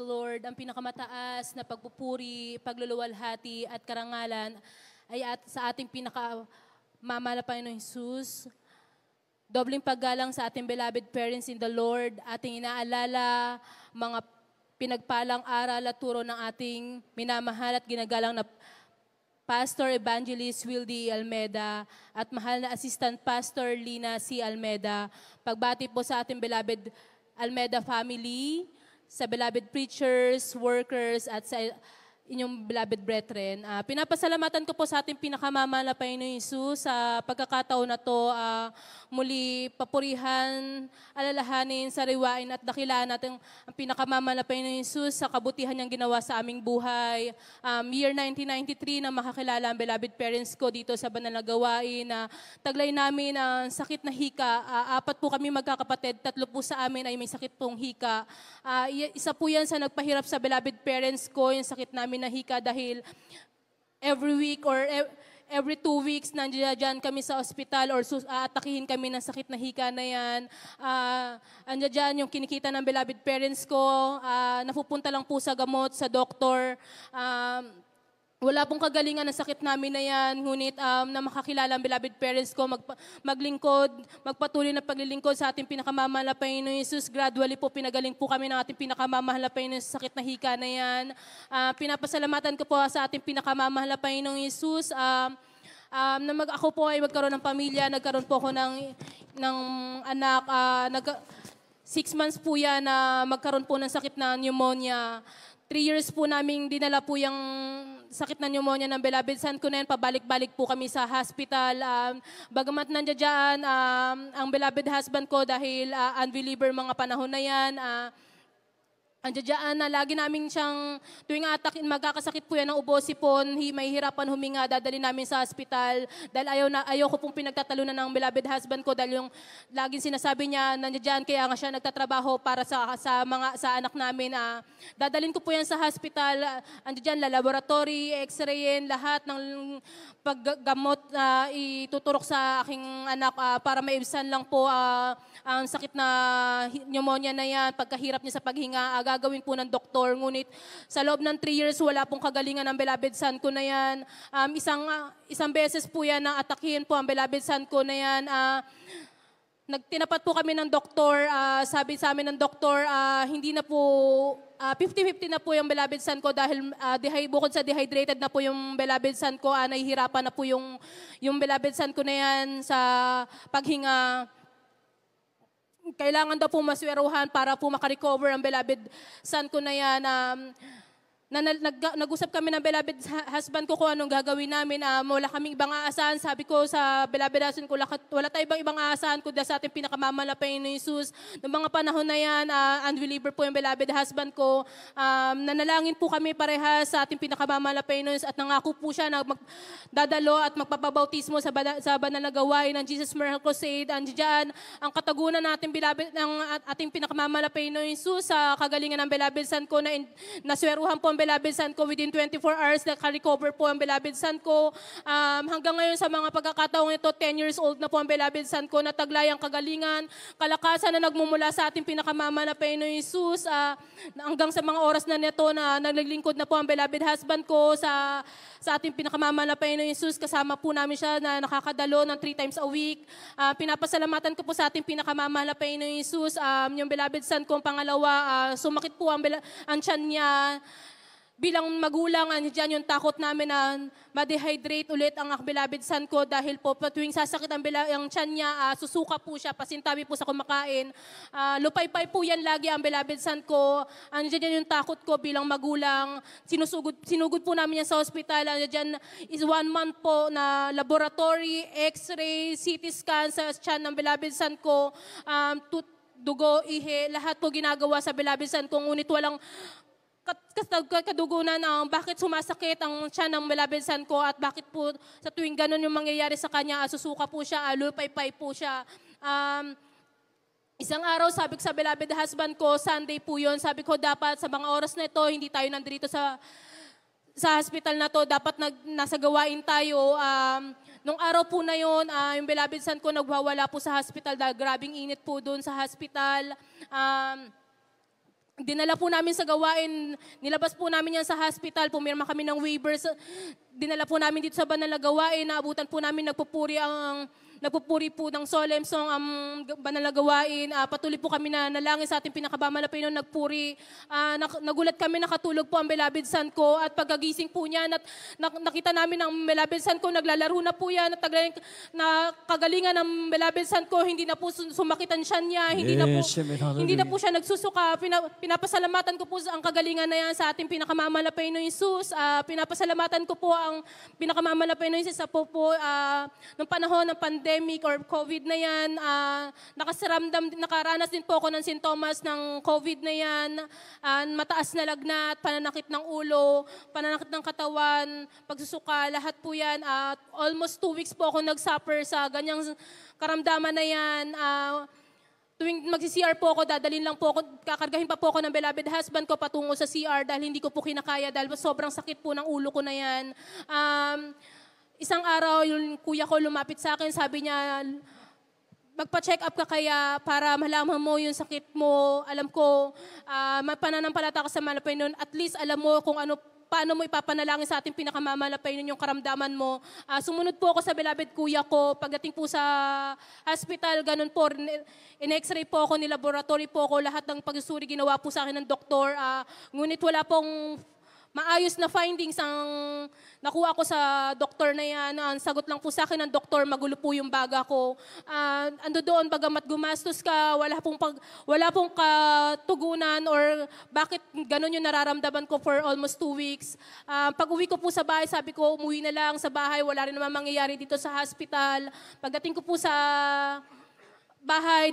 Lord, ang pinakamataas na pagpupuri, pagluluwalhati at karangalan ay sa ating pinakamamahal na Panginoong Jesus. Dobling paggalang sa ating beloved parents in the Lord, ating inaalala mga pinagpalang aral at turo ng ating minamahal at ginagalang na Pastor Evangelist Wildy Almeda at mahal na Assistant Pastor Lina C. Almeda. Pagbati po sa ating beloved Almeda family, sa beloved preachers, workers, at sa inyong beloved brethren. Pinapasalamatan ko po sa ating pinakamamahal na Panginoong Hesus sa pagkakataon na to, muli papurihan, alalahanin, sariwain at dakilaan natin ang pinakamamahal na Panginoong Hesus sa kabutihan niyang ginawa sa aming buhay. Year 1993 na makakilala ang beloved parents ko dito sa Banal na Gawain na taglay namin ang sakit na hika. Apat po kami magkakapatid, 3 po sa amin ay may sakit pong hika. Isa po yan sa nagpahirap sa beloved parents ko, yung sakit namin na hika dahil every week or every 2 weeks nandiyan kami sa ospital or aatakihin kami ng sakit na hika na yan. Andiyan yung kinikita ng beloved parents ko, napupunta lang po sa gamot, sa doktor. Wala pong kagalingan ng sakit namin na yan, ngunit na makakilala ang beloved parents ko, maglingkod, magpatuloy na paglilingkod sa ating pinakamamahal na Panginoon Hesus. Gradually po pinagaling po kami ng ating pinakamamahal na Panginoon sa sakit na hika na yan. Pinapasalamatan ko po sa ating pinakamamahal na Panginoon Hesus. Ako po ay magkaroon ng pamilya, nagkaroon po ako ng anak. 6 months po yan na magkaroon po ng sakit na pneumonia. 3 years po namin dinala po yung sakit na pneumonia ng beloved son ko na yan. Pabalik-balik po kami sa hospital. Bagamat nandiyan ang beloved husband ko dahil unbeliever mga panahon na yan. Andiyan na lagi namin siyang, tuwing magkakasakit po yan ng ubosipon, may hirapan huminga, dadali namin sa hospital. Dahil ayaw ko pong pinagtatalunan ng beloved husband ko dahil yung laging sinasabi niya, nandiyan kaya nga siya nagtatrabaho para sa anak namin. Dadalhin ko po yan sa hospital, andiyan laboratory, x-rayin, lahat ng paggamot ituturok sa aking anak para maibsan lang po ang sakit na pneumonia na yan, pagkahirap niya sa paghinga, gagawin po ng doktor. Ngunit sa loob ng 3 years, wala pong kagalingan ng beloved son ko na yan. Isang beses po yan na atakihin po ang beloved son ko na yan. Nagtinapat po kami ng doktor, sabi sa amin ng doktor, hindi na po, 50-50 na po yung beloved son ko dahil bukod sa dehydrated na po yung beloved son ko, nahihirapan na po yung beloved son ko na yan sa paghinga. Kailangan daw po masweruhan para po makarecover ang beloved son ko na yan. Nag-usap kami ng beloved husband ko kung anong gagawin namin. Wala kaming ibang aasahan. Sabi ko sa beloved husband ko, wala tayong ibang aasahan kundi sa ating pinakamamahal na Panginoon Hesus. Noong mga panahon na yan, unbeliever po yung beloved husband ko. Nanalangin po kami parehas sa ating pinakamamahal na Panginoon at nangako po siya na magdadalo at magpapabautismo sa banal na gawain ng Jesus Miracle Crusade. Andiyan ang katagunan natin beloved ng ating pinakamamahal na Panginoon Hesus sa kagalingan ng beloved son ko na nasweruhan po ang beloved son ko within 24 hours naka-recover po ang beloved son ko. Hanggang ngayon sa mga pagkakataong ito, 10 years old na po ang beloved son ko, nataglay ang kagalingan, kalakasan na nagmumula sa ating pinakamamahal na Panginoon Hesus. Hanggang sa mga oras na nito na naglilingkod na po ang beloved husband ko sa ating pinakamamahal na Panginoon Hesus. Kasama po namin siya na nakakadalo ng 3 times a week. Pinapasalamatan ko po sa ating pinakamamahal na Panginoon Hesus. Yung beloved son ko, pangalawa, sumakit po ang tiyan niya. Bilang magulang, dyan yung takot namin na ma-dehydrate ulit ang beloved son ko dahil po tuwing sasakit ang tiyan niya, susuka po siya, pasintabi po sa kumakain. Lupay-pay po yan lagi ang beloved son ko. Dyan yung takot ko bilang magulang. Sinugod po namin yan sa hospital. Dyan is 1 month po na laboratory, x-ray, CT scan sa tiyan ng beloved son ko. Dugo, ihe, lahat po ginagawa sa beloved son ko. Ngunit walang kadugunan bakit sumasakit ang tiyan ng beloved son ko at bakit po sa tuwing ganun yung mangyayari sa kanya, susuka po siya, lupay-pay po siya. Isang araw, sabi ko sa beloved husband ko, Sunday po yun, sabi ko dapat sa mga oras na ito, hindi tayo nandito sa hospital na to, dapat nasa gawain tayo. Nung araw po na yun, yung beloved son ko nagwawala po sa hospital dahil grabing init po doon sa hospital. dinala po namin sa gawain, nilabas po namin yan sa hospital, pumirma kami ng waivers, dinala po namin dito sa banal na gawain, naabutan po namin nagpupuri po ng solemn song ang banal na gawain. Patuloy po kami na nalangin sa ating pinakabanal na Panginoon, nagpuri. Nagulat kami, nakatulog po ang beloved son ko at pagkagising po niya, nakita namin ang beloved son ko, naglalaro na po yan, at na kagalingan ng beloved son ko, hindi na po sumakitan siya niya, hindi na po siya nagsusuka. Pinapasalamatan ko po ang kagalingan na yan sa ating pinakamamal na Panginoon Jesus. Pinapasalamatan ko po ang pinakamamal na Panginoon Jesus sa po nung panahon ng pandemic or COVID na yan, nakaranas din po ako ng sintomas ng COVID na yan, mataas na lagnat, pananakit ng ulo, pananakit ng katawan, pagsusuka, lahat po yan. Almost 2 weeks po ako nag-suffer sa ganyang karamdaman na yan. Tuwing magsi-CR po ako, dadalhin lang po ako, kakargahin pa po ako ng beloved husband ko patungo sa CR dahil hindi ko po kinakaya dahil sobrang sakit po ng ulo ko na yan. Isang araw, yung kuya ko lumapit sa akin, sabi niya, magpa-check up ka kaya para malaman mo yung sakit mo. Alam ko, pananampalata ka sa malapay nun. At least alam mo kung paano mo ipapanalangin sa ating pinakamamalapay nun yung karamdaman mo. Sumunod po ako sa beloved kuya ko. Pagdating po sa hospital, ganun po, in-x-ray po ako, ni-laboratory po ako, lahat ng pagsusuri ginawa po sa akin ng doktor. Ngunit wala pong maayos na findings ang nakuha ko sa doktor na yan. Ang sagot lang po sa akin ng doktor, magulo po yung baga ko. Ando doon, bagamat gumastos ka, wala pong katugunan or bakit ganun yung nararamdaman ko for almost 2 weeks. Pag uwi ko po sa bahay, sabi ko, umuwi na lang sa bahay, wala rin naman mangyayari dito sa hospital. Pagdating ko po sa bahay,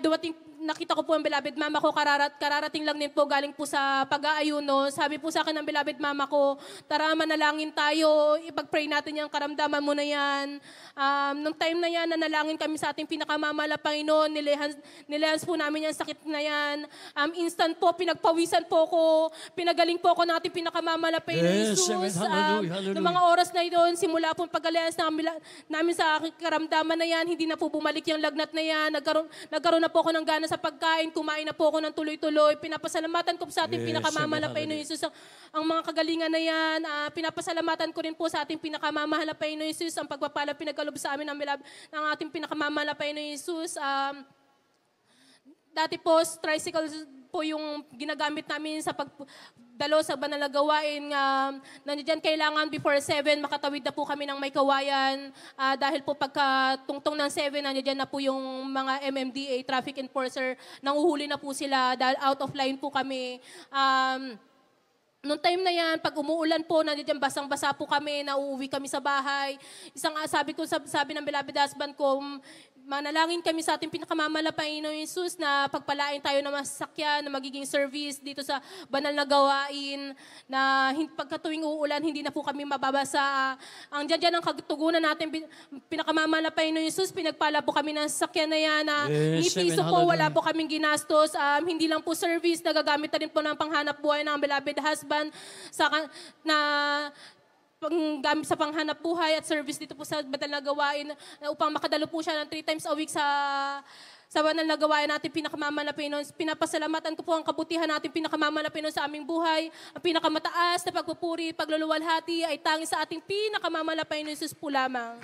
nakita ko po ang beloved mama ko, kararating lang din po, galing po sa pag-aayuno. Sabi po sa akin ng beloved mama ko, tara manalangin tayo, ipag-pray natin yung karamdaman mo na yan. Nung time na yan, nanalangin kami sa ating pinakamama na Panginoon, nilehans po namin yung sakit na yan. Instant po, pinagpawisan po ko, pinagaling po ako ng ating pinakamama na Panginoon Jesus. Noong mga oras na yun, simula po pag-alehans namin sa aking karamdaman na yan, hindi na po bumalik yung lagnat na yan, nagkaroon na po ako ng gana sa pagkain, kumain na po ako ng tuloy-tuloy. Pinapasalamatan ko sa ating pinakamamahal na Panginoon Jesus ang mga kagalingan na yan. Pinapasalamatan ko rin po sa ating pinakamamahal na Panginoon Jesus ang pagpapala pinagkalob sa amin ng ating pinakamamahal na Panginoon Jesus. Dati po, tricycle po yung ginagamit namin sa pagdalo sa banal na gawain. Nandiyan kailangan before 7, makatawid na po kami ng may kawayan. Dahil po pagkatungtong ng 7, nandiyan na po yung mga MMDA, traffic enforcer, nanguhuli na po sila dahil out of line po kami. Noong time na yan, pag umuulan po, nandiyan basang-basa po kami, nauuwi kami sa bahay. Sabi ng beloved husband ko, manalangin kami sa ating pinakamamahal na Panginoon Jesus na pagpalain tayo ng masasakyan, na magiging service dito sa banal na gawain, na pagkatuwing uulan, hindi na po kami mababasa. Ang dyan ang katugunan natin, pinakamamahal na Panginoon Jesus, pinagpala po kami ng sasakyan na yan, na ni piso po, wala po kaming ginastos. Hindi lang po service, nagagamit na rin po ng panghanap buhay ng beloved husband, gamit sa panghanap buhay at service dito po sa banal na gawain upang makadalo po siya ng 3 times a week sa banal na gawain natin pinakamamahal na Panginoon. Pinapasalamatan ko po ang kabutihan natin pinakamamahal na Panginoon sa aming buhay. Ang pinakamataas na pagpupuri, pagluluwalhati ay tanging sa ating pinakamamahal na Panginoon Jesus po lamang.